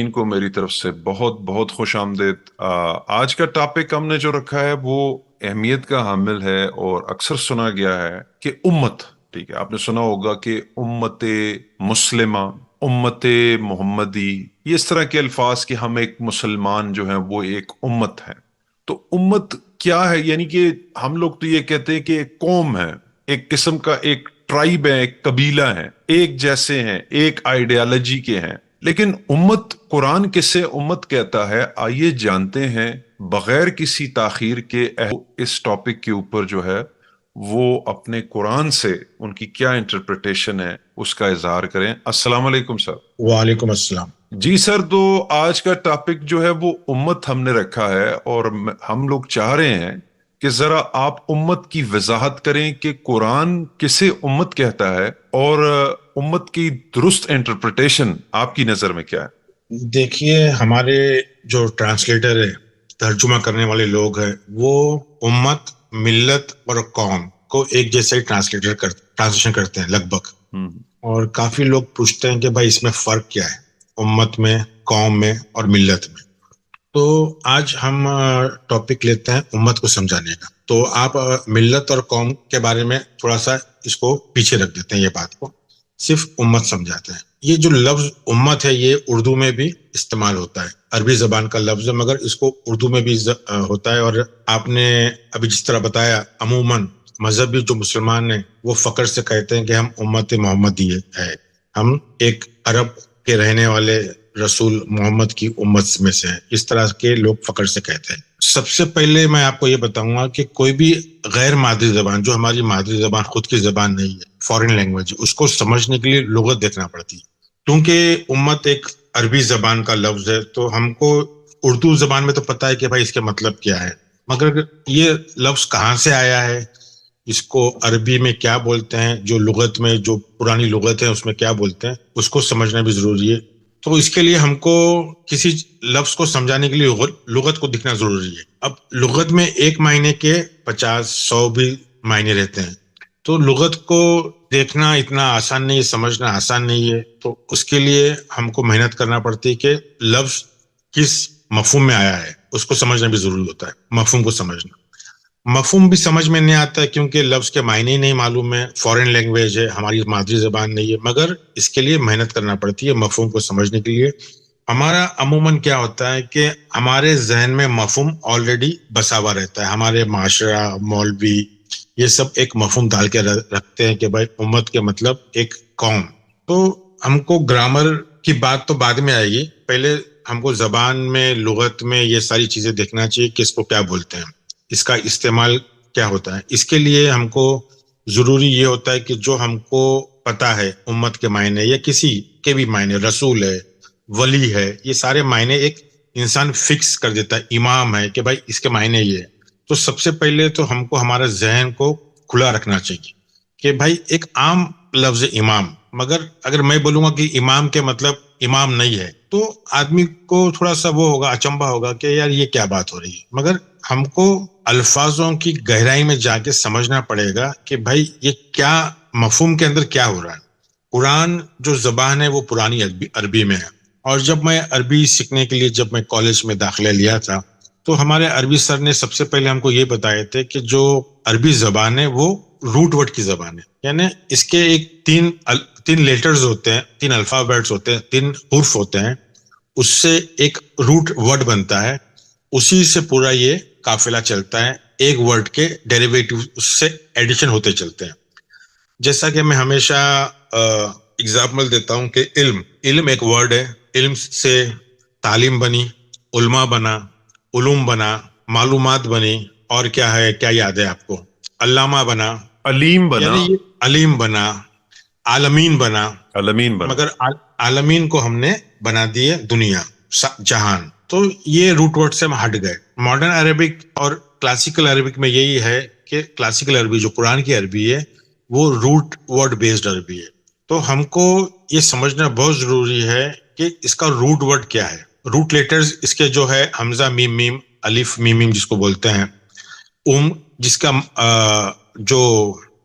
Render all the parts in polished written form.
سامعین کو میری طرف سے بہت بہت خوش آمدید۔ آج کا ٹاپک ہم نے جو رکھا ہے وہ اہمیت کا حامل ہے اور اکثر سنا گیا ہے کہ امت، ٹھیک ہے، آپ نے سنا ہوگا کہ امت مسلمہ، امت محمدی، یہ اس طرح کے الفاظ کہ ہم ایک مسلمان جو ہیں وہ ایک امت ہے۔ تو امت کیا ہے؟ یعنی کہ ہم لوگ تو یہ کہتے ہیں کہ ایک قوم ہے، ایک قسم کا ایک ٹرائب ہے، ایک قبیلہ ہے، ایک جیسے ہیں، ایک آئیڈیالوجی کے ہیں۔ لیکن امت، قرآن کسے امت کہتا ہے؟ آئیے جانتے ہیں بغیر کسی تاخیر کے اس ٹاپک کے اوپر جو ہے وہ اپنے قرآن سے ان کی کیا انٹرپریٹیشن ہے اس کا اظہار کریں۔ السلام علیکم سر۔ وعلیکم السلام۔ جی سر، تو آج کا ٹاپک جو ہے وہ امت ہم نے رکھا ہے، اور ہم لوگ چاہ رہے ہیں کہ ذرا آپ امت کی وضاحت کریں کہ قرآن کسے امت کہتا ہے، اور امت کی درست انٹرپریٹیشن آپ کی نظر میں کیا ہے؟ دیکھیے، ہمارے جو ٹرانسلیٹر ہے، ترجمہ کرنے والے لوگ ہیں، وہ امت، ملت اور قوم کو ایک جیسا ہی ٹرانسلیشن کرتے ہیں لگ بھگ۔ اور کافی لوگ پوچھتے ہیں کہ بھائی اس میں فرق کیا ہے امت میں، قوم میں اور ملت میں۔ تو آج ہم ٹاپک لیتے ہیں امت کو سمجھانے کا۔ تو آپ ملت اور قوم کے بارے میں تھوڑا سا اس کو پیچھے رکھ دیتے ہیں، یہ بات کو صرف امت سمجھاتے ہیں۔ یہ جو لفظ امت ہے یہ اردو میں بھی استعمال ہوتا ہے، عربی زبان کا لفظ ہے، مگر اس کو اردو میں بھی ہوتا ہے۔ اور آپ نے ابھی جس طرح بتایا، عموماً مذہبی جو مسلمان ہیں وہ فخر سے کہتے ہیں کہ ہم امت محمدی ہے، ہم ایک عرب کے رہنے والے رسول محمد کی امت میں سے ہیں، اس طرح کے لوگ فخر سے کہتے ہیں۔ سب سے پہلے میں آپ کو یہ بتاؤں گا کہ کوئی بھی غیر مادری زبان، جو ہماری مادری زبان خود کی زبان نہیں ہے، فورن لینگویج، اس کو سمجھنے کے لیے لغت دیکھنا پڑتی ہے۔ کیونکہ امت ایک عربی زبان کا لفظ ہے تو ہم کو اردو زبان میں تو پتہ ہے کہ بھائی اس کا مطلب کیا ہے، مگر یہ لفظ کہاں سے آیا ہے، اس کو عربی میں کیا بولتے ہیں، جو لغت میں، جو پرانی لغت ہے اس میں کیا بولتے ہیں، اس کو سمجھنا بھی ضروری ہے۔ تو اس کے لیے ہم کو کسی لفظ کو سمجھانے کے لیے لغت کو دکھنا ضروری ہے۔ اب لغت میں ایک معنی کے 50-100 بھی معنی رہتے ہیں، تو لغت کو دیکھنا اتنا آسان نہیں ہے، سمجھنا آسان نہیں ہے۔ تو اس کے لیے ہم کو محنت کرنا پڑتی ہے کہ لفظ کس مفہوم میں آیا ہے اس کو سمجھنا بھی ضروری ہوتا ہے۔ مفہوم کو سمجھنا، مفہوم بھی سمجھ میں نہیں آتا ہے کیونکہ لفظ کے معنی ہی نہیں معلوم ہے، فورن لینگویج ہے، ہماری مادری زبان نہیں ہے، مگر اس کے لیے محنت کرنا پڑتی ہے مفہوم کو سمجھنے کے لیے۔ ہمارا عموماً کیا ہوتا ہے کہ ہمارے ذہن میں مفہوم آلریڈی بسا ہوا رہتا ہے، ہمارے معاشرہ، مولوی، یہ سب ایک مفہوم ڈال کے رکھتے ہیں کہ بھائی امت کے مطلب ایک قوم۔ تو ہم کو گرامر کی بات تو بعد میں آئے گی، پہلے ہم کو زبان میں، لغت میں یہ ساری چیزیں دیکھنا چاہیے کہ اس کو کیا بولتے ہیں، اس کا استعمال کیا ہوتا ہے۔ اس کے لیے ہم کو ضروری یہ ہوتا ہے کہ جو ہم کو پتا ہے امت کے معنی یا کسی کے بھی معنی، رسول ہے، ولی ہے، یہ سارے معنی ایک انسان فکس کر دیتا ہے، امام ہے، کہ بھائی اس کے معنی یہ ہے۔ تو سب سے پہلے تو ہم کو ہمارا ذہن کو کھلا رکھنا چاہیے کہ بھائی ایک عام لفظ امام، مگر اگر میں بولوں گا کہ امام کے مطلب امام نہیں ہے تو آدمی کو تھوڑا سا وہ ہوگا، اچنبھا ہوگا کہ یار یہ کیا بات ہو رہی ہے۔ مگر ہم کو الفاظوں کی گہرائی میں جا کے سمجھنا پڑے گا کہ بھائی یہ کیا مفہوم کے اندر کیا ہو رہا ہے۔ قرآن جو زبان ہے وہ پرانی عربی میں ہے، اور جب میں عربی سیکھنے کے لیے جب میں کالج میں داخلہ لیا تھا تو ہمارے عربی سر نے سب سے پہلے ہم کو یہ بتائے تھے کہ جو عربی زبان ہے وہ روٹ ورڈ کی زبان ہے، یعنی اس کے ایک تین لیٹرز ہوتے ہیں، 3 الفابیٹس ہوتے ہیں، 3 حرف ہوتے ہیں، اس سے ایک روٹ ورڈ بنتا ہے، اسی سے پورا یہ قافلہ چلتا ہے، ایک ورڈ کے ڈیریویٹو اس سے ایڈیشن ہوتے چلتے ہیں۔ جیسا کہ میں ہمیشہ اگزامپل دیتا ہوں کہ علم ایک ورڈ ہے، علم سے تعلیم بنی، علماء بنا، علوم بنا، معلومات بنی، اور کیا ہے، کیا یاد ہے آپ کو، علامہ بنا، علیم بنا، یعنی یہ علیم بنا، عالمین بنا، علمین بنا، مگر عالمین کو ہم نے بنا دیے دنیا، جہان۔ تو یہ روٹ ورڈ سے ہم ہٹ گئے۔ ماڈرن عربک اور کلاسیکل عربک میں یہی ہے کہ کلاسیکل عربی جو قرآن کی عربی ہے وہ روٹ ورڈ بیسڈ عربی ہے۔ تو ہم کو یہ سمجھنا بہت ضروری ہے کہ اس کا روٹ ورڈ کیا ہے۔ روٹ لیٹرز اس کے جو ہے حمزہ، میم میم، الف میم میم جس کو بولتے ہیں، جس کا جو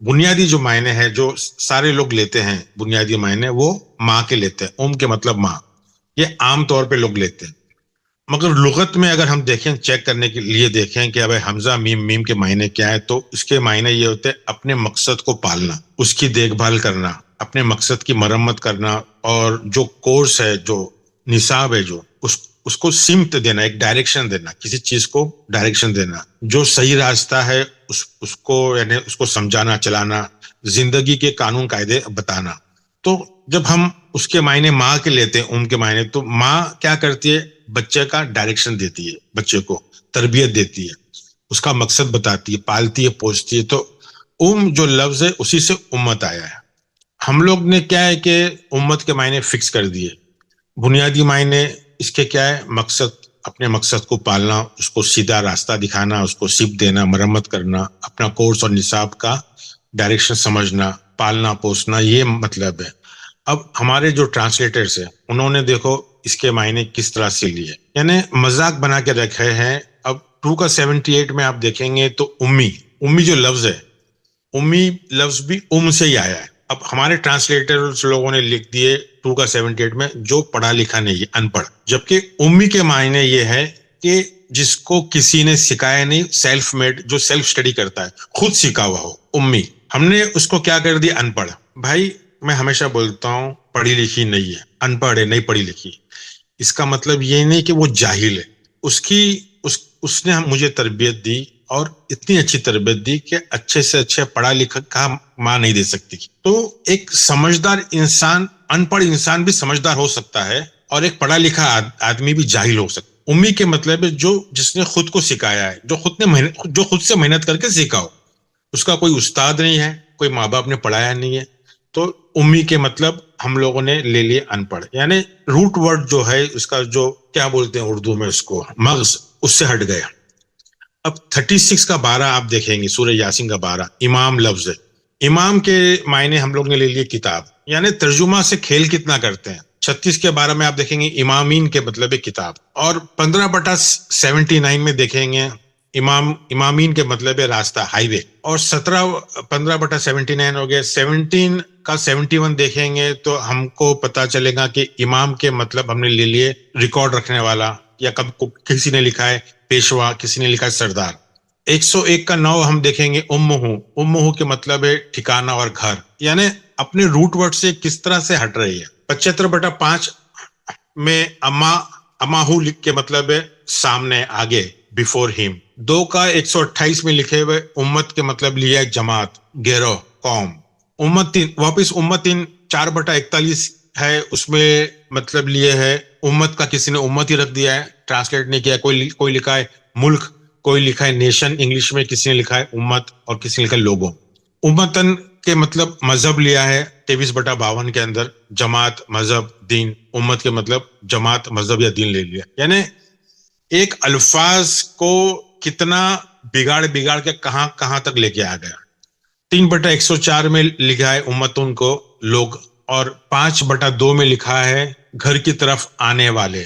بنیادی جو معنی ہے جو سارے لوگ لیتے ہیں، بنیادی معنی وہ ماں کے لیتے ہیں، کے مطلب ماں، یہ عام طور پہ لوگ لیتے ہیں. مگر لغت میں اگر ہم دیکھیں, چیک کرنے کے لیے دیکھیں کہ اب حمزہ میم, میم کے معنی کیا ہے, تو اس کے معنی یہ ہوتے ہیں اپنے مقصد کو پالنا, اس کی دیکھ بھال کرنا, اپنے مقصد کی مرمت کرنا, اور جو کورس ہے, جو نصاب ہے, جو اس کو سمت دینا, ایک ڈائریکشن دینا, کسی چیز کو ڈائریکشن دینا, جو صحیح راستہ ہے اس کو یعنی اس کو سمجھانا, چلانا, زندگی کے قانون قاعدے بتانا. تو جب ہم اس کے معنی ماں کے لیتے ہیں, کے معنی, تو ماں کیا کرتی ہے, بچے کا ڈائریکشن دیتی ہے, بچے کو تربیت دیتی ہے, اس کا مقصد بتاتی ہے, پالتی ہے, پوچھتی ہے. تو جو لفظ ہے اسی سے امت آیا ہے. ہم لوگ نے کیا ہے کہ امت کے معنی فکس کر دیے. بنیادی معنی اس کے کیا ہے, مقصد, اپنے مقصد کو پالنا, اس کو سیدھا راستہ دکھانا, اس کو سمت دینا, مرمت کرنا, اپنا کورس اور نصاب کا ڈائریکشن سمجھنا, پالنا پوسنا, یہ مطلب ہے. اب ہمارے جو ٹرانسلیٹرز ہیں انہوں نے دیکھو اس کے معنی کس طرح سے لیے, یعنی مذاق بنا کے رکھے ہیں. اب 2 کا 78 میں آپ دیکھیں گے تو امی جو لفظ ہے, امی لفظ بھی سے ہی آیا ہے. اب ہمارے ٹرانسلیٹر لوگوں نے لکھ دیے 2 کا 78 میں جو پڑھا لکھا نہیں ہے, ان پڑھ. جبکہ امی کے معنی یہ ہے کہ جس کو کسی نے سکھایا نہیں, سیلف میڈ, جو سیلف اسٹڈی کرتا ہے, خود سیکھا ہوا ہو, امی. ہم نے اس کو کیا کر دیا, ان پڑھ. بھائی میں ہمیشہ بولتا ہوں پڑھی لکھی نہیں ہے, ان پڑھ ہے, نہیں پڑھی لکھی. اس کا مطلب یہ نہیں کہ وہ جاہل ہے. اس نے مجھے تربیت دی, اور اتنی اچھی تربیت دی کہ اچھے سے اچھے پڑھا لکھا کا ماں نہیں دے سکتی. تو ایک سمجھدار انسان, ان پڑھ انسان بھی سمجھدار ہو سکتا ہے, اور ایک پڑھا لکھا آدمی بھی جاہل ہو سکتا ہے. امی کے مطلب ہے جس نے خود کو سکھایا ہے, جو خود سے محنت کر کے سیکھا ہو. اس کا کوئی استاد نہیں ہے, کوئی ماں باپ نے پڑھایا نہیں ہے. تو امی کے مطلب ہم لوگوں نے لے لیے ان پڑھ, یعنی روٹ ورڈ جو ہے اس کا, جو کیا بولتے ہیں اردو میں اس کو, مغز, اس سے ہٹ گیا. اب 36 کا 12 آپ دیکھیں گے, سورہ یاسین کا 12, امام لفظ ہے. امام کے معنی ہم لوگ نے لے لیے کتاب, یعنی ترجمہ سے کھیل کتنا کرتے ہیں. 36 کے 12 میں آپ دیکھیں گے امامین کے مطلب ہے کتاب. اور 15/79 میں دیکھیں گے امامین کے مطلب ہے راستہ, ہائی وے. اور 15/79 ہو گئے. 17 کا 71 دیکھیں گے تو ہم کو پتا چلے گا کہ امام کے مطلب ہم نے لے لیے ریکارڈ رکھنے والا, یا کسی نے لکھا ہے پیشوا, کسی نے لکھا ہے سردار. 101 کا 9 ہم دیکھیں گے امہو کے مطلب ہے ٹھکانہ اور گھر, یعنی اپنے روٹ ورڈ سے کس طرح سے ہٹ رہی ہے. 75/5 میں اماہو لکھ کے مطلب ہے سامنے, آگے, بیفور ہیم. 2 کا 128 میں لکھے ہوئے امت کے مطلب لیا ہے جماعت, گیروہ, قوم. امت 3 واپس امت 3 4/41 ہے, اس میں مطلب لیے ہے امت کا, کسی نے امت ہی رکھ دیا ہے, ٹرانسلیٹ نہیں کیا. کوئی لکھا ہے ملک, کوئی لکھا ہے نیشن انگلش میں, کسی نے لکھا ہے امت, اور کسی نے لکھا ہے لوگوں. امتن کے مطلب مذہب لیا ہے 23/52 کے اندر, جماعت, مذہب, دین. امت کے مطلب جماعت, مذہب یا دین لے لیا. یعنی ایک الفاظ کو کتنا بگاڑ کے کہاں تک لے کے آ گیا. 3/104 میں لکھا ہے امتن کو لوگ, اور 5/2 میں لکھا ہے گھر کی طرف آنے والے.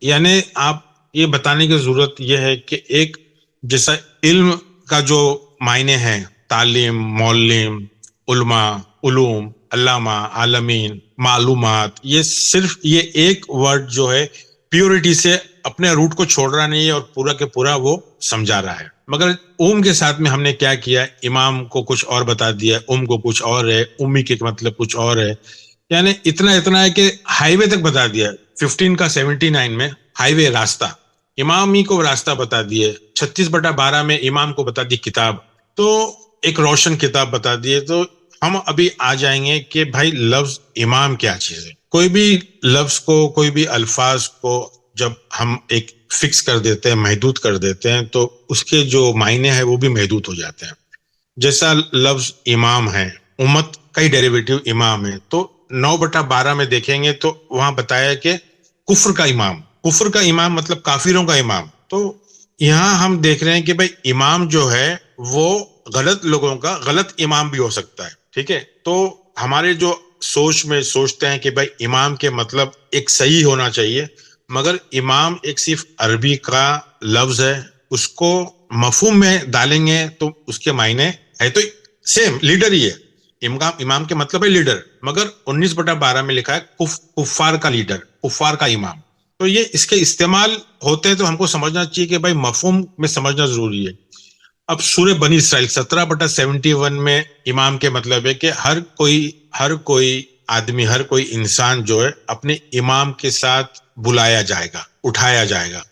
یعنی آپ یہ بتانے کی ضرورت یہ ہے کہ ایک جیسا علم کا جو معنی ہے, تعلیم, معلم, علماء, علوم, علامہ, عالمین, معلومات, یہ صرف یہ ایک ورڈ جو ہے پیورٹی سے اپنے روٹ کو چھوڑ رہا نہیں ہے, اور پورا کے پورا وہ سمجھا رہا ہے. مگر کے ساتھ میں ہم نے کیا کیا, امام کو کچھ اور بتا دیا, کو کچھ اور ہے, امی کے مطلب کچھ اور ہے. یعنی اتنا ہے کہ ہائی وے تک بتا دیا. 15 کا 79 میں ہائی وے, راستہ, امامی کو راستہ بتا دیے. 36/12 میں امام کو بتا دی کتاب, تو ایک روشن کتاب بتا دیے. تو ہم ابھی آ جائیں گے کہ بھائی لفظ امام کیا چیز ہے. کوئی بھی لفظ کو, کوئی بھی الفاظ کو جب ہم ایک فکس کر دیتے ہیں, محدود کر دیتے ہیں, تو اس کے جو معنی ہے وہ بھی محدود ہو جاتے ہیں. جیسا لفظ امام ہے, امت کئی ڈیریویٹو امام ہے, تو 9/12 میں دیکھیں گے تو وہاں بتایا کہ کفر کا امام مطلب کافروں کا امام. تو یہاں ہم دیکھ رہے ہیں کہ بھائی امام جو ہے وہ غلط لوگوں کا غلط امام بھی ہو سکتا ہے. ٹھیک ہے, تو ہمارے جو سوچ میں سوچتے ہیں کہ بھائی امام کے مطلب ایک صحیح ہونا چاہیے, مگر امام ایک صرف عربی کا لفظ ہے, اس کو مفہوم میں ڈالیں گے تو اس کے معنی ہے تو سیم لیڈر ہی ہے. امام کے مطلب ہے لیڈر, مگر 19/12 میں لکھا ہے کفار کا لیڈر, کفار کا امام. تو یہ اس کے استعمال ہوتے ہیں تو ہم کو سمجھنا چاہیے کہ بھائی مفہوم میں سمجھنا ضروری ہے. اب سورہ بنی اسرائیل 17/71 میں امام کے مطلب ہے کہ ہر کوئی آدمی, ہر کوئی انسان جو ہے اپنے امام کے ساتھ بلایا جائے گا, اٹھایا جائے گا.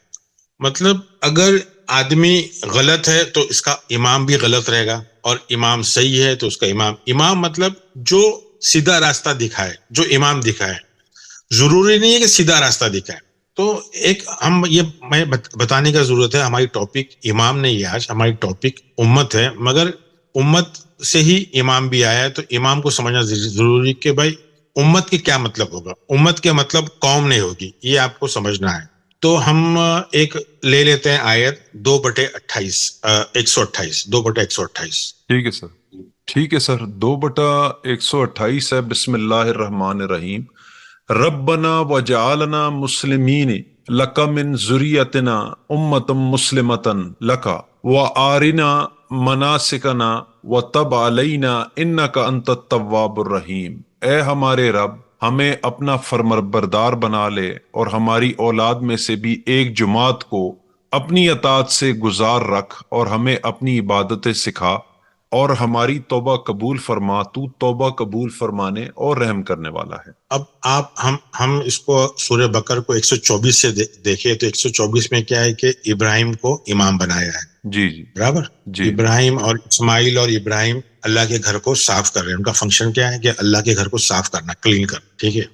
مطلب اگر آدمی غلط ہے تو اس کا امام بھی غلط رہے گا, اور امام صحیح ہے تو اس کا امام مطلب جو سیدھا راستہ دکھائے, جو امام دکھائے. ضروری نہیں ہے کہ سیدھا راستہ دکھائے. تو ایک میں بتانے کا ضرورت ہے, ہماری ٹاپک امام نہیں ہے آج, ہماری ٹاپک امت ہے, مگر امت سے ہی امام بھی آیا ہے. تو امام کو سمجھنا ضروری کہ بھائی امت کے کیا مطلب ہوگا. امت کے مطلب قوم نہیں ہوگی, یہ آپ کو سمجھنا ہے. تو ہم ایک لے لیتے ہیں آیت 2/28, 128, 2/128. ٹھیک ہے سر, ٹھیک ہے سر. 2/128 ہے. بسم اللہ الرحمن الرحیم. ربنا وجعلنا مسلمین لک من ذریتنا امۃ مسلمۃ لک وارنا مناسکنا وتب علینا انک انت التواب الرحیم. اے ہمارے رب, ہمیں اپنا فرمانبردار بنا لے اور ہماری اولاد میں سے بھی ایک جماعت کو اپنی اطاعت سے گزار رکھ, اور ہمیں اپنی عبادتیں سکھا, اور ہماری توبہ قبول فرما. تو توبہ قبول فرمانے اور رحم کرنے والا ہے. اب ہم اس کو سورہ بقر کو 124 سے دیکھیں تو 124 میں کیا ہے کہ ابراہیم کو امام بنایا ہے. جی جی برابر. جی. ابراہیم اور اسماعیل اور ابراہیم اللہ کے گھر کو صاف کر رہے ہیں. ان کا فنکشن کیا ہے کہ اللہ کے گھر کو صاف کرنا, کلین کرنا. ٹھیک ہے.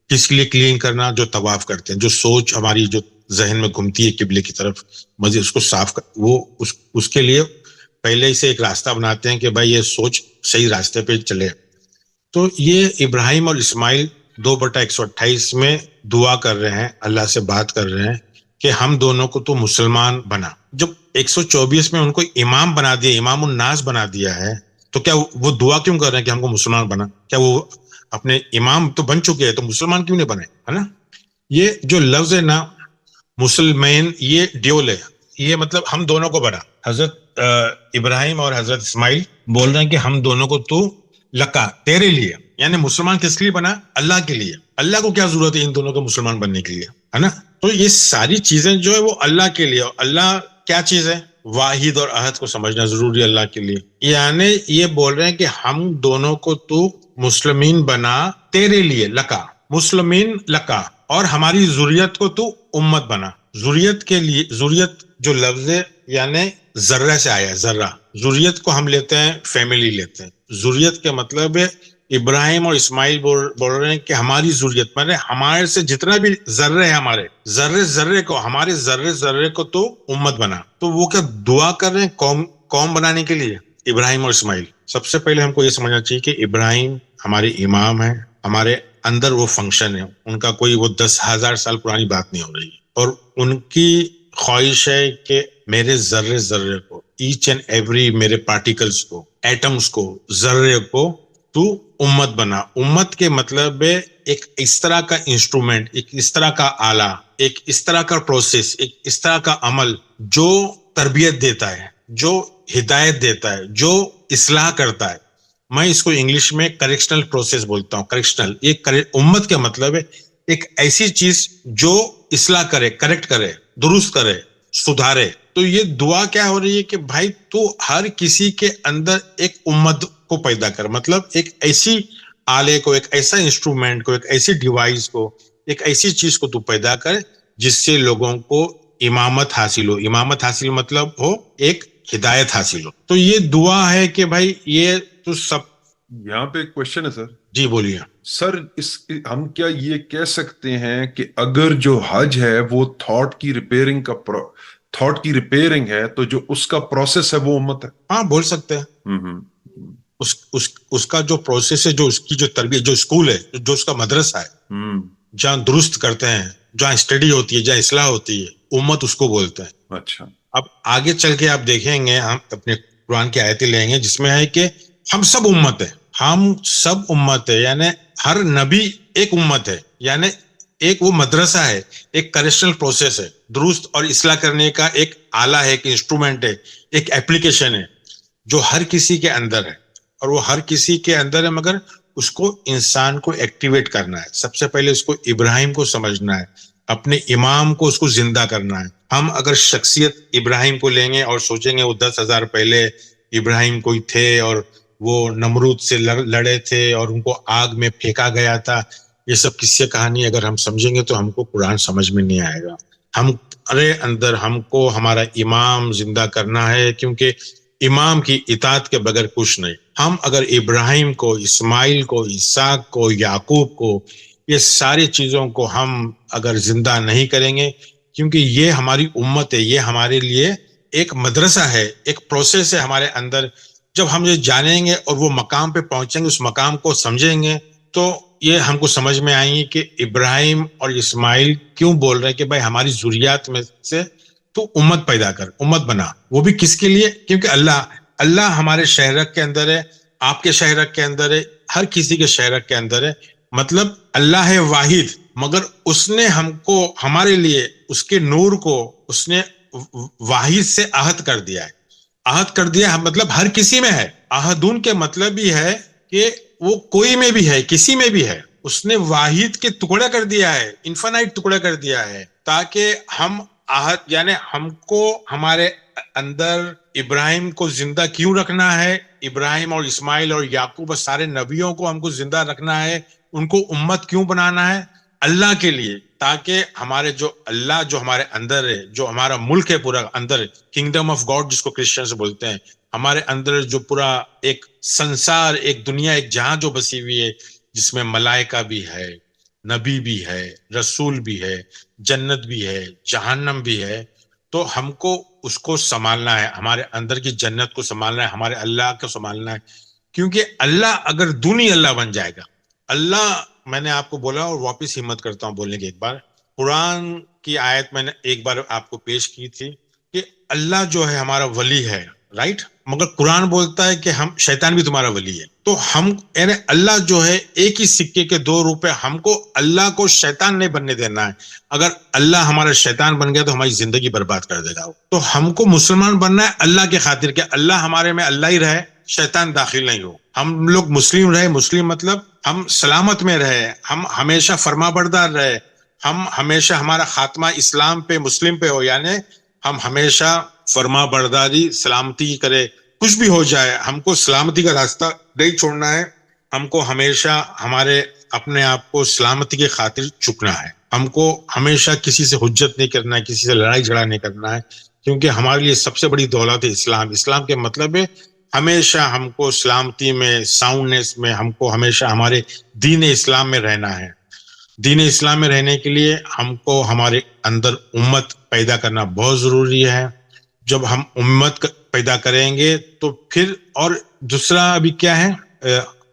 کس کے لیے کلین کرنا؟ جو طواف کرتے ہیں, جو سوچ ہماری جو ذہن میں گھومتی ہے قبلے کی طرف, مزید اس کو صاف وہ اس کے لیے پہلے ہی سے ایک راستہ بناتے ہیں کہ بھائی یہ سوچ صحیح راستے پہ چلے. تو یہ ابراہیم اور اسماعیل 2/128 میں دعا کر رہے ہیں, اللہ سے بات کر رہے ہیں کہ ہم دونوں کو تو مسلمان بنا. جب 124 میں ان کو امام بنا دیا, امام الناس بنا دیا ہے, تو کیا وہ دعا کیوں کر رہے ہیں کہ ہم کو مسلمان بنا؟ کیا وہ اپنے امام تو بن چکے ہیں, تو مسلمان کیوں نہیں بنے, ہے نا؟ یہ جو لفظ ہے نا مسلمین, یہ ڈیول ہے. یہ مطلب ہم دونوں کو بنا. حضرت ابراہیم اور حضرت اسماعیل بول رہے ہیں کہ ہم دونوں کو تو لکا, تیرے لیے. یعنی مسلمان کس کے لیے بنا؟ اللہ کے لیے. اللہ کو کیا ضرورت ہے ان دونوں کو مسلمان بننے کے لیے, ہے نا؟ تو یہ ساری چیزیں جو ہے وہ اللہ کے لیے. اللہ کیا چیز ہے؟ واحد اور احد کو سمجھنا ضروری ہے اللہ کے لیے. یعنی یہ بول رہے ہیں کہ ہم دونوں کو تو مسلمین بنا تیرے لیے, لکا مسلمین لکا, اور ہماری ذریت کو تو امت بنا. ذریت کے لیے, ذریت جو لفظ ہے یعنی ذرہ سے آیا ہے, ذرہ. ذریت کو ہم لیتے ہیں فیملی لیتے ہیں. ذریت کے مطلب ہے ابراہیم اور اسماعیل بول رہے ہیں کہ ہماری ذریت, مطلب ہمارے سے جتنا بھی ذرے ہیں, ہمارے ذرے کو, ہمارے ذرے کو تو امت بنا. تو وہ کیا دعا کر رہے ہیں قوم بنانے کے لیے, ابراہیم اور اسماعیل. سب سے پہلے ہم کو یہ سمجھنا چاہیے کہ ابراہیم ہمارے امام ہیں, ہمارے اندر وہ فنکشن ہے. ان کا کوئی وہ 10,000 سال پرانی بات نہیں ہو رہی, اور ان کی خواہش ہے کہ میرے ذرے کو, ایچ اینڈ ایوری میرے پارٹیکلز کو, ایٹمز کو, ذرے کو تو امت بنا. امت کے مطلب ہے ایک اس طرح کا انسٹرومنٹ, ایک اس طرح کا آلہ, ایک اس طرح کا پروسیس, ایک اس طرح کا عمل جو تربیت دیتا ہے, جو ہدایت دیتا ہے, جو اصلاح کرتا ہے. میں اس کو انگلش میں کریکشنل پروسیس بولتا ہوں. کریکشنل, یہ امت کا مطلب ہے ایک ایسی چیز جو اصلاح کرے, کریکٹ کرے, درست کرے, سدھارے. تو یہ دعا کیا ہو رہی ہے کہ بھائی تو ہر کسی کے اندر ایک امت کو پیدا کر. مطلب ایک ایسی آلے کو, ایک ایسا انسٹرومنٹ کو, ایک ایسی ڈیوائس کو, ایک ایسی چیز کو تو پیدا کر جس سے لوگوں کو امامت حاصل ہو. امامت حاصل مطلب ہو ایک ہدایت حاصل ہو. تو یہ دعا ہے کہ بھائی یہ تو سب. یہاں پہ ایک کوشچن ہے سر. جی بولیے سر. ہم کیا یہ کہہ سکتے ہیں کہ اگر جو حج ہے وہ تھاٹ کی ریپیئرنگ ہے, تو جو اس کا پروسیس ہے وہ امت ہے؟ ہاں بول سکتے ہیں. اس کا جو پروسیس ہے, جو اس کی جو تربیت, جو اسکول ہے, جو اس کا مدرسہ ہے, جہاں درست کرتے ہیں, جہاں اسٹڈی ہوتی ہے, جہاں اصلاح ہوتی ہے, امت اس کو بولتے ہیں. اچھا. اب آگے چل کے آپ دیکھیں گے, ہم اپنے قرآن کی آیتیں لیں گے جس میں ہے کہ ہم سب امت ہے, ہم سب امت ہے. یعنی ہر نبی ایک امت ہے, یعنی ایک وہ مدرسہ ہے, ایک کریکشنل پروسیس ہے, درست اور اصلاح کرنے کا ایک آلہ ہے, ایک انسٹرومنٹ ہے, ایک ایپلیکیشن ہے جو ہر کسی کے اندر ہے. اور وہ ہر کسی کے اندر ہے، مگر اس کو انسان کو ایکٹیویٹ کرنا ہے. سب سے پہلے اس کو ابراہیم کو سمجھنا ہے، اپنے امام کو اس کو زندہ کرنا ہے. ہم اگر شخصیت ابراہیم کو لیں گے اور سوچیں گے وہ 10,000 پہلے ابراہیم کوئی تھے اور وہ نمرود سے لڑے تھے اور ان کو آگ میں پھینکا گیا تھا، یہ سب قصے کہانی اگر ہم سمجھیں گے تو ہم کو قرآن سمجھ میں نہیں آئے گا. ہمارے اندر ہم کو ہمارا امام زندہ کرنا ہے، کیونکہ امام کی اطاعت کے بغیر کچھ نہیں. ہم اگر ابراہیم کو، اسماعیل کو، اسحاق کو، یعقوب کو، یہ ساری چیزوں کو ہم اگر زندہ نہیں کریں گے، کیونکہ یہ ہماری امت ہے، یہ ہمارے لیے ایک مدرسہ ہے، ایک پروسیس ہے ہمارے اندر. جب ہم یہ جانیں گے اور وہ مقام پہ پہنچیں گے، اس مقام کو سمجھیں گے، تو یہ ہم کو سمجھ میں آئیں گی کہ ابراہیم اور اسماعیل کیوں بول رہے کہ بھائی ہماری ذریات میں سے تو امت پیدا کر، امت بنا. وہ بھی کس کے لیے؟ کیونکہ اللہ ہمارے شہرک کے اندر ہے، آپ کے شہرک کے اندر ہے، ہر کسی کے شہرک کے اندر ہے. مطلب اللہ ہے واحد، مگر اس نے ہم کو، ہمارے لیے اس کے نور کو اس نے واحد سے عہد کر دیا ہے. عہد کر دیا مطلب ہر کسی میں ہے. عہدون کے مطلب بھی ہے کہ وہ کوئی میں بھی ہے، کسی میں بھی ہے. اس نے واحد کے ٹکڑے کر دیا ہے، انفینائٹ ٹکڑے کر دیا ہے، تاکہ ہم عہد، یعنی ہم کو ہمارے اندر ابراہیم کو زندہ کیوں رکھنا ہے، ابراہیم اور اسماعیل اور یعقوب اور سارے نبیوں کو ہم کو زندہ رکھنا ہے، ان کو امت کیوں بنانا ہے؟ اللہ کے لیے، تاکہ ہمارے جو اللہ جو ہمارے اندر ہے، جو ہمارا ملک ہے پورا اندر، کنگڈم آف گاڈ جس کو کرسچنز بولتے ہیں، ہمارے اندر جو پورا ایک سنسار، ایک دنیا، ایک جہاں جو بسی ہوئی ہے، جس میں ملائکہ بھی ہے، نبی بھی ہے، رسول بھی ہے، جنت بھی ہے، جہنم بھی ہے. تو ہم کو اس کو سنبھالنا ہے، ہمارے اندر کی جنت کو سنبھالنا ہے، ہمارے اللہ کو سنبھالنا ہے. کیونکہ اللہ اگر دونی اللہ بن جائے گا، اللہ، میں نے آپ کو بولا اور واپس ہمت کرتا ہوں بولنے کی، ایک بار قرآن کی آیت میں نے ایک بار آپ کو پیش کی تھی کہ اللہ جو ہے ہمارا ولی ہے، رائٹ، مگر قرآن بولتا ہے کہ ہم، شیطان بھی تمہارا ولی ہے. تو ہم، یعنی اللہ جو ہے ایک ہی سکے کے دو روپ ہے. ہم کو اللہ کو شیطان نہیں بننے دینا ہے. اگر اللہ ہمارا شیطان بن گیا تو ہماری زندگی برباد کر دے گا. تو ہم کو مسلمان بننا ہے اللہ کے خاطر کہ اللہ ہمارے میں اللہ ہی رہے، شیطان داخل نہیں ہو. ہم لوگ مسلم رہے، مسلم مطلب ہم سلامت میں رہے، ہم ہمیشہ فرما بردار رہے، ہم ہمیشہ ہمارا خاتمہ اسلام پہ، مسلم پہ ہو، یعنی ہم ہمیشہ فرما برداری، سلامتی کرے. کچھ بھی ہو جائے ہم کو سلامتی کا راستہ نہیں چھوڑنا ہے. ہم کو ہمیشہ ہمارے اپنے آپ کو سلامتی کی خاطر چکنا ہے. ہم کو ہمیشہ کسی سے حجت نہیں کرنا ہے، کسی سے لڑائی جھگڑا نہیں کرنا ہے، کیونکہ ہمارے لیے سب سے بڑی دولت ہے اسلام. اسلام کے مطلب ہے ہمیشہ ہم کو سلامتی میں، ساؤنڈنس میں، ہم کو ہمیشہ ہمارے دین اسلام میں رہنا ہے. دین اسلام میں رہنے کے لیے ہم کو ہمارے اندر امت پیدا کرنا بہت ضروری ہے. جب ہم امت پیدا کریں گے تو پھر، اور دوسرا ابھی کیا ہے،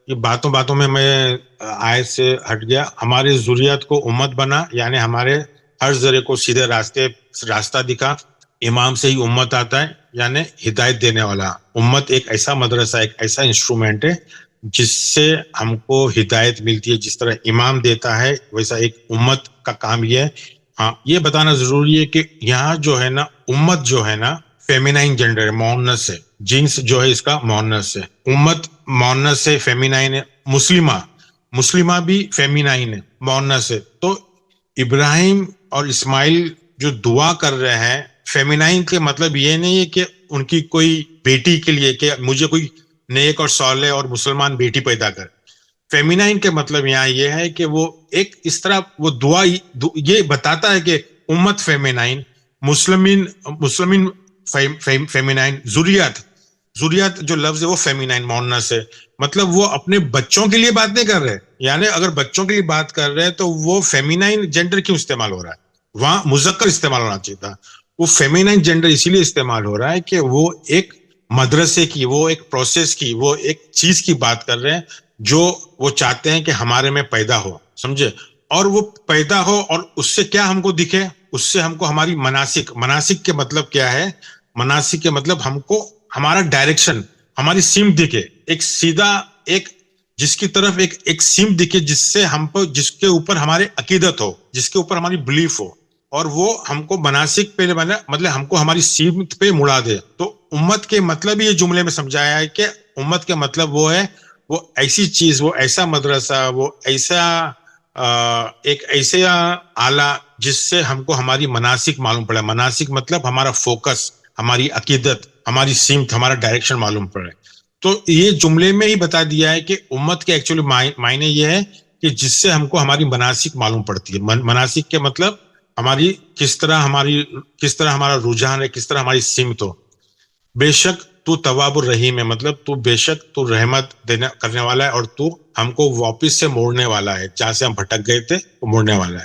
یہ باتوں میں آیت سے ہٹ گیا. ہمارے ذریات کو امت بنا، یعنی ہمارے ہر ذرے کو سیدھے راستہ دکھا. امام سے ہی امت آتا ہے، یعنی ہدایت دینے والا. امت ایک ایسا مدرسہ، ایک ایسا انسٹرومنٹ ہے جس سے ہم کو ہدایت ملتی ہے. جس طرح امام دیتا ہے، ویسا ایک امت کا کام یہ ہے. ہاں، یہ بتانا ضروری ہے کہ یہاں جو ہے نا، امت جو ہے نا فیمینائن جینڈر ہے، مؤنث ہے، جنس جو ہے اس کا مؤنث ہے. امت مؤنث ہے، فیمینائن ہے. مسلمہ بھی فیمینائن ہے، مؤنث ہے. تو ابراہیم اور اسماعیل جو دعا کر رہے ہیں، فیمینائن کے مطلب یہ نہیں ہے کہ ان کی کوئی بیٹی کے لیے کہ مجھے کوئی نیک اور صالح اور مسلمان بیٹی پیدا کر. فیمینائن کے مطلب یہاں یہ ہے کہ وہ ایک اس طرح وہ دعا یہ بتاتا ہے کہ امت فیمینائن، مسلمین فیمینائن، ذریات جو لفظ ہے وہ فیمینائن، مؤنث ہے. مطلب وہ اپنے بچوں کے لیے بات نہیں کر رہے، یعنی اگر بچوں کے لیے بات کر رہے ہیں تو وہ فیمینائن جینڈر کیوں استعمال ہو رہا ہے؟ وہاں مذکر استعمال ہونا چاہیے تھا. وہ فیمینائن جینڈر اسی لیے استعمال ہو رہا ہے کہ وہ ایک مدرسے کی، وہ ایک پروسیس کی، وہ ایک چیز کی بات کر رہے ہیں جو وہ چاہتے ہیں کہ ہمارے میں پیدا ہو، سمجھے؟ اور وہ پیدا ہو اور اس سے کیا ہم کو دکھے؟ اس سے ہم کو ہماری مناسک کے مطلب کیا ہے؟ مناسک کے مطلب ہم کو ہمارا ڈائریکشن، ہماری سمت دکھے، ایک سیدھا، ایک جس کی طرف ایک سمت دکھے، جس سے ہم کو، جس کے اوپر ہمارے عقیدت ہو، جس کے اوپر ہماری بلیف ہو، اور وہ ہم کو مناسک پہ مطلب ہم کو ہماری سمت پہ مڑا دے. تو امت کے مطلب یہ جملے میں سمجھایا ہے کہ امت کے مطلب وہ ہے وہ ایسی چیز, وہ ایسا مدرسہ, وہ ایسا ایک ایسے آلہ جس سے ہم کو ہماری مناسک معلوم پڑے. مناسک مطلب ہمارا فوکس, ہماری عقیدت, ہماری سمت, ہمارا ڈائریکشن معلوم پڑے. تو یہ جملے میں ہی بتا دیا ہے کہ امت کے ایکچولی معنی یہ ہے کہ جس سے ہم کو ہماری مناسک معلوم پڑتی ہے. مناسک کے مطلب ہماری کس طرح ہمارا رجحان ہے, کس طرح ہماری سمت ہو. بے شک تو تواب الرحیم ہے, مطلب تو بے شک تو رحمت دینے کرنے والا ہے اور تو ہم کو واپس سے موڑنے والا ہے, جہاں سے ہم بھٹک گئے تھے وہ موڑنے والا ہے.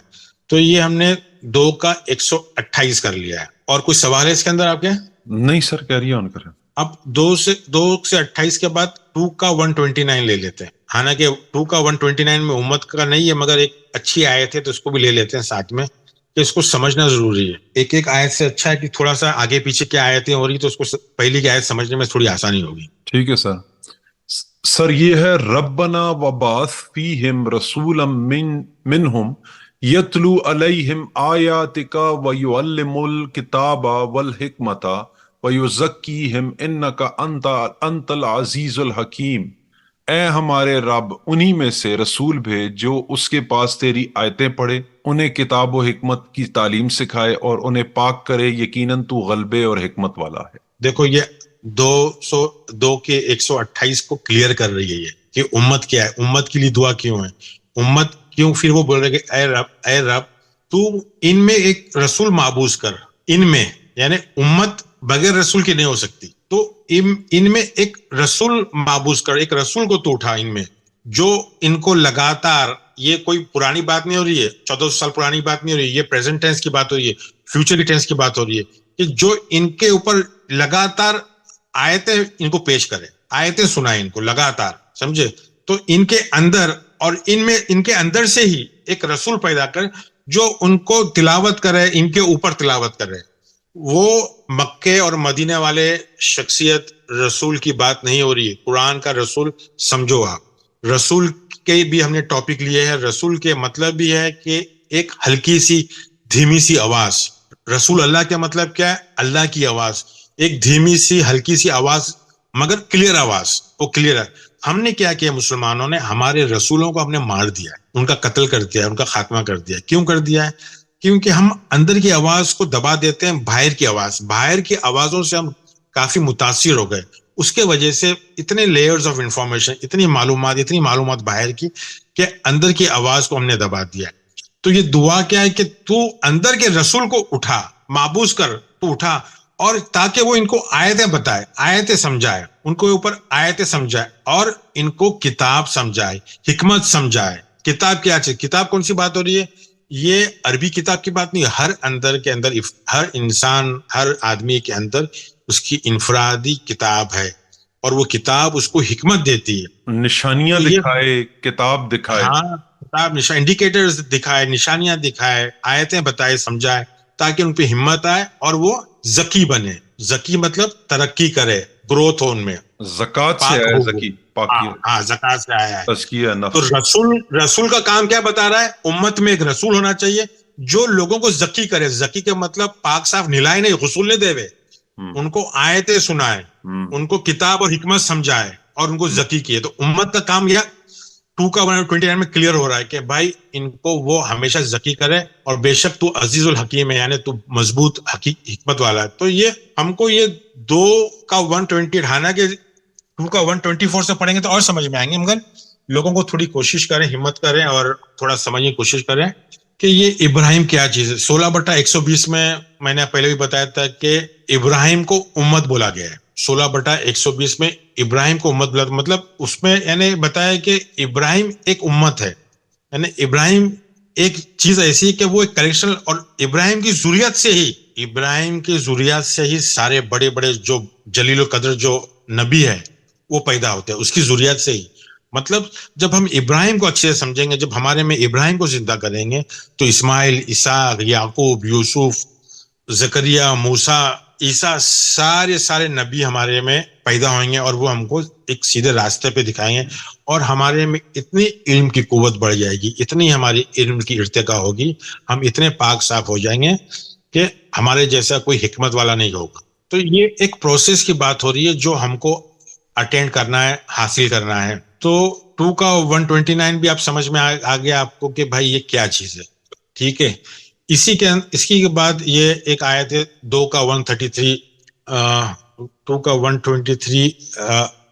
تو یہ ہم نے 2 کا 128 کر لیا ہے. اور کوئی سوال ہے اس کے اندر آپ کے؟ نہیں سر, کیری آن کریں. اب 2 سے 28 کے بعد 2 کا 129 لے لیتے ہیں. حالانکہ 2 کا 129 میں امت کا نہیں ہے, مگر ایک اچھی آیت ہے تو اس کو بھی لے لیتے ہیں ساتھ میں, کہ اس کو سمجھنا ضروری ہے. ایک ایک آیت سے اچھا ہے کہ تھوڑا سا آگے پیچھے کیا آیتیں ہو رہی تو اس کو پہلی کی آیت سمجھنے میں تھوڑی آسانی ہوگی. ٹھیک ہے سر. سر یہ ہے ربنا وبعث فیہم رسولا منہم یتلو علیہم آیاتک ویعلم الکتاب والحکمت ویزکیہم انک انت العزیز الحکیم. اے ہمارے رب, انہی میں سے رسول بھیج جو اس کے پاس تیری آیتیں پڑھے, انہیں کتاب و حکمت کی تعلیم سکھائے اور انہیں پاک کرے, یقیناً تو غلبے اور حکمت والا ہے. دیکھو یہ 202 کے 128 کو کلیئر کر رہی ہے یہ کہ امت کیا ہے, امت کے لیے دعا کیوں ہے, امت کیوں. پھر وہ بول رہے کہ اے رب تو ان میں ایک رسول معبوس کر, ان میں یعنی امت بغیر رسول کی نہیں ہو سکتی, تو ان میں ایک رسول معبوس کر, ایک رسول کو تو اٹھا ان میں, جو ان کو لگاتار, یہ کوئی پرانی بات نہیں ہو رہی ہے, 1400 سال پرانی بات نہیں ہو رہی ہے, یہ پریزنٹ ٹینس کی بات ہو رہی ہے, فیوچر کی ٹینس کی بات ہو رہی ہے, کہ جو ان کے اوپر لگاتار آیتیں ان کو پیش کرے, آیتیں سنائیں ان کو لگاتار, سمجھے. تو ان کے اندر اور ان کے اندر سے ہی ایک رسول پیدا کر جو ان کو تلاوت کرے, ان کے اوپر تلاوت کرے. وہ مکے اور مدینے والے شخصیت رسول کی بات نہیں ہو رہی ہے, قرآن کا رسول سمجھو آپ. رسول کے بھی ہم نے ٹاپک لیے ہے. رسول کے مطلب بھی ہے کہ ایک ہلکی سی دھیمی سی آواز. رسول اللہ کا مطلب کیا ہے؟ اللہ کی آواز, ایک دھیمی سی ہلکی سی آواز مگر کلیئر آواز, وہ کلیئر ہے. ہم نے کیا کیا مسلمانوں نے, ہمارے رسولوں کو ہم نے مار دیا, ان کا قتل کر دیا, ان کا خاتمہ کر دیا. کیوں کر دیا ہے؟ کیونکہ ہم اندر کی آواز کو دبا دیتے ہیں باہر کی آواز, باہر کی آوازوں سے ہم کافی متاثر ہو گئے. اس کے وجہ سے اتنے لیئرز آف انفارمیشن, اتنی معلومات باہر کی, کہ اندر کی آواز کو ہم نے دبا دیا. تو یہ دعا کیا ہے کہ تو اندر کے رسول کو اٹھا, معبوس کر, تو اٹھا, اور تاکہ وہ ان کو آیتیں بتائے, آیتیں سمجھائے, ان کو اوپر آیتیں سمجھائے, اور ان کو کتاب سمجھائے, حکمت سمجھائے. کتاب کیا چیز, کتاب کون سی بات ہو رہی ہے؟ یہ عربی کتاب کی بات نہیں, ہر اندر کے اندر, ہر انسان, ہر آدمی کے اندر اس کی انفرادی کتاب ہے, اور وہ کتاب اس کو حکمت دیتی ہے, نشانیاں دکھائے, کتاب دکھائے. ہاں, کتاب انڈیکیٹرز دکھائے, نشانیاں دکھائے, آیتیں بتائے, سمجھائے, تاکہ ان پہ ہمت آئے اور وہ ذکی بنے. ذکی مطلب ترقی کرے, گروتھ ہو ان میں. زکات سے آیا زکی, پاکی, ہاں زکات سے آیا ہے. تزکیہ نفس. تو رسول کا کام کیا بتا رہا ہے؟ امت میں ایک رسول ہونا چاہیے جو لوگوں کو ذکی کرے. ذکی کے مطلب پاک صاف نہلائے نہیں, غسل نہیں دے وے, ان کو آیتیں سنائے, ان کو کتاب اور حکمت سمجھائے, اور ان کو ذکی کیے. تو امت کا کام یہ 2 کا 129 میں کلیئر ہو رہا ہے کہ بھائی ان کو وہ ہمیشہ ذکی کرے, اور بے شک تو عزیز الحکیم ہے, یعنی تو مضبوط حکمت والا ہے. تو یہ ہم کو یہ 2 کا 120 اٹھانا, کہ 2 کا 124 سے پڑھیں گے تو اور سمجھ میں آئیں گے, مگر لوگوں کو تھوڑی کوشش کریں, ہمت کریں, اور تھوڑا سمجھنے کی کوشش کریں کہ یہ ابراہیم کیا چیز ہے. 16/120 میں نے پہلے بھی بتایا تھا کہ ابراہیم کو امت بولا گیا ہے. 16/120 میں ابراہیم کو امت بولا, مطلب اس میں یعنی بتایا کہ ابراہیم ایک امت ہے, یعنی ابراہیم ایک چیز ایسی ہے کہ وہ ایک کلیکشن, اور ابراہیم کی ذریات سے ہی سارے بڑے بڑے جو جلیل القدر جو نبی ہے وہ پیدا ہوتے ہیں, اس کی ذریات سے ہی. مطلب جب ہم ابراہیم کو اچھے سے سمجھیں گے, جب ہمارے میں ابراہیم کو زندہ کریں گے, تو اسماعیل, اسحاق, یعقوب, یوسف, زکریا, موسیٰ, عیسیٰ, سارے نبی ہمارے میں پیدا ہوئیں گے, اور وہ ہم کو ایک سیدھے راستے پہ دکھائیں گے, اور ہمارے میں اتنی علم کی قوت بڑھ جائے گی, اتنی ہماری علم کی ارتقا ہوگی, ہم اتنے پاک صاف ہو جائیں گے کہ ہمارے جیسا کوئی حکمت والا نہیں ہوگا. تو تو یہ ایک پروسیس کی بات ہو رہی ہے جو ہم کو اٹینڈ کرنا ہے, حاصل کرنا ہے. تو 2 کا 129 بھی آپ سمجھ میں آ گیا آپ کو کہ بھائی یہ کیا چیز ہے, ٹھیک ہے. اس کے بعد یہ ایک آیت ہے 2 کا 133, 2 کا 123,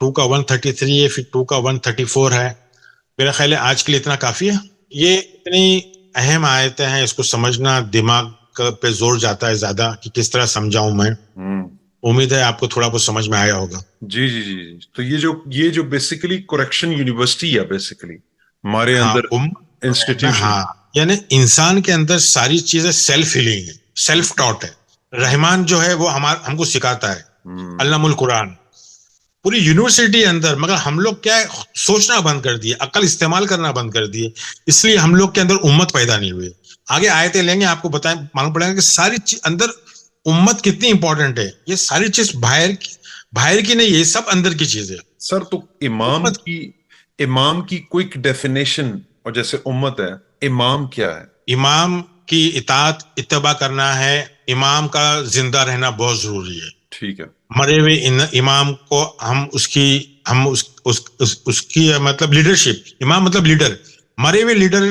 2 کا 133 ہے, پھر 2 کا 134 ہے. میرا خیال ہے آج کے لیے اتنا کافی ہے. یہ اتنی اہم آیتیں ہیں, اس کو سمجھنا دماغ پہ زور جاتا ہے زیادہ کہ کس طرح سمجھاؤں میں. امید ہے آپ کو تھوڑا بہت سمجھ میں آیا ہوگا. جی جی جی. تو یہ جو بیسیکلی کریکشن یونیورسٹی ہے بیسیکلی ہمارے اندر انسٹیٹیوشن. ہاں, یعنی انسان کے اندر ساری چیزیں سیلف ہیلنگ ہے, سیلف ٹاٹ ہے. رحمان جو ہے وہ ہم کو سکھاتا ہے, علم القرآن پوری یونیورسٹی اندر. مگر ہم لوگ کیا ہے, سوچنا بند کر دیے, عقل استعمال کرنا بند کر دیے, اس لیے ہم لوگ کے اندر امت پیدا نہیں ہوئی. آگے آیتیں لیں گے آپ کو بتائیں, معلوم پڑے گا کہ ساری چیز اندر امت کتنی امپورٹنٹ ہے. یہ ساری چیز باہر کی نہیں, یہ سب اندر کی چیز ہے. سر تو امام کی کوئک ڈیفینیشن, اور جیسے امت ہے, امام کیا ہے؟ امام کی اطاعت اتباع کرنا ہے. امام کا زندہ رہنا بہت ضروری ہے. ٹھیک ہے. مرے ہوئے امام کو ہم اس کی مطلب لیڈرشپ, امام مطلب لیڈر, مرے ہوئے لیڈر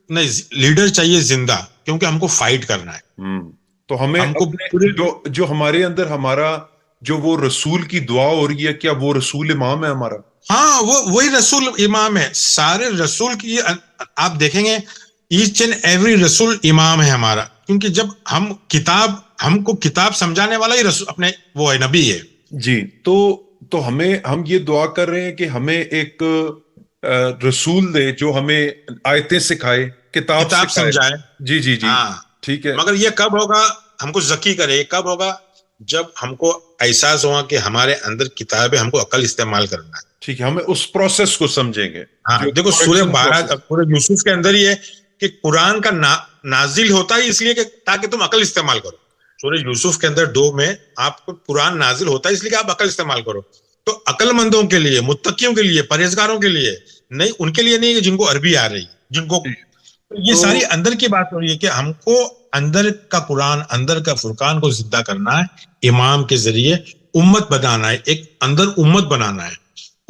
نہیں, لیڈر چاہیے زندہ, کیونکہ ہم کو فائٹ کرنا ہے. تو ہمیں جو ہمارے اندر ہمارا جو وہ رسول کی دعا ہو رہی ہے, کیا وہ رسول امام ہے ہمارا؟ ہاں, وہی رسول امام ہے. سارے رسول کی آپ دیکھیں گے, ایچ اینڈ ایوری رسول امام ہے ہمارا, کیونکہ جب ہم کو کتاب سمجھانے والا ہی رسول اپنے وہ ہے, نبی ہے. جی. تو ہم یہ دعا کر رہے ہیں کہ ہمیں ایک رسول دے جو ہمیں آیتیں سکھائے, کتاب سمجھائے. جی جی جی. ہاں ٹھیک ہے. مگر یہ کب ہوگا, ہم کو ذکی کرے, کب ہوگا جب ہم کو احساس ہوا کہ ہمارے اندر کتاب ہے, ہم کو عقل استعمال کرنا ہے. ٹھیک ہے, ہمیں اس پروسیس کو سمجھیں گے. ہاں, دیکھو سورہ 12 سورہ یوسف کے اندر یہ کہ قرآن کا نازل ہوتا ہے اس لیے کہ تاکہ تم عقل استعمال کرو. سورہ یوسف کے اندر 2 میں آپ کو قرآن نازل ہوتا ہے اس لیے کہ آپ عقل استعمال کرو. تو عقل مندوں کے لیے, متقیوں کے لیے, پرہیزگاروں کے لیے نہیں, ان کے لیے نہیں کہ جن کو عربی آ رہی, جن کو یہ ساری اندر کی بات ہو رہی ہے کہ ہم کو اندر کا قرآن, اندر کا فرقان کو زندہ کرنا ہے, امام کے ذریعے امت بنانا ہے, ایک اندر امت بنانا ہے,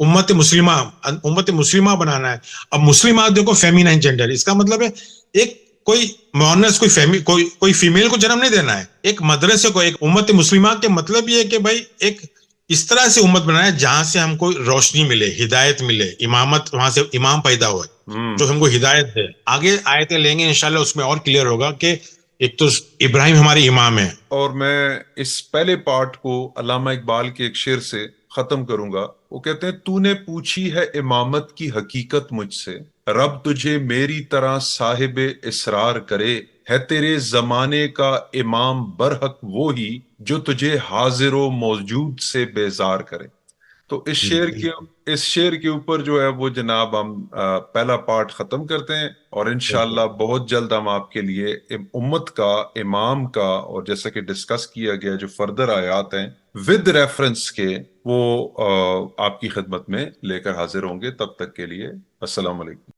امت مسلمہ بنانا ہے. اب مسلمات دیکھو فیمینائن جینڈر, اس کا مطلب ہے ایک کوئی مؤنث کوئی فیمیل کو جنم نہیں دینا ہے, ایک مدرسے کو, ایک امت مسلمہ کے مطلب یہ ہے کہ بھائی ایک اس طرح سے امت بنانا ہے جہاں سے ہم کو روشنی ملے, ہدایت ملے, امامت, وہاں سے امام پیدا ہوئے جو ہم کو ہدایت دے. آگے آیتیں لیں گے انشاءاللہ, اس میں اور کلیئر ہوگا کہ ایک تو ابراہیم ہمارے امام ہیں. اور میں اس پہلے پارٹ کو علامہ اقبال کے ایک شعر سے ختم کروں گا. وہ کہتے ہیں, تو نے پوچھی ہے امامت کی حقیقت مجھ سے, رب تجھے میری طرح صاحب اسرار کرے, ہے تیرے زمانے کا امام برحق وہی جو تجھے حاضر و موجود سے بیزار کرے. تو اس شعر کے اوپر جو ہے وہ جناب ہم پہلا پارٹ ختم کرتے ہیں, اور انشاءاللہ بہت جلد ہم آپ کے لیے امت کا, امام کا, اور جیسا کہ ڈسکس کیا گیا جو فردر آیات ہیں ود ریفرنس کے, وہ آپ کی خدمت میں لے کر حاضر ہوں گے. تب تک کے لیے السلام علیکم.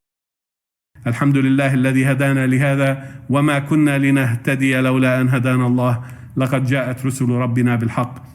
الحمد لله الذي هدانا لهذا وما كنا لنهتدي لولا أن هدانا الله لقد جاءت رسل ربنا بالحق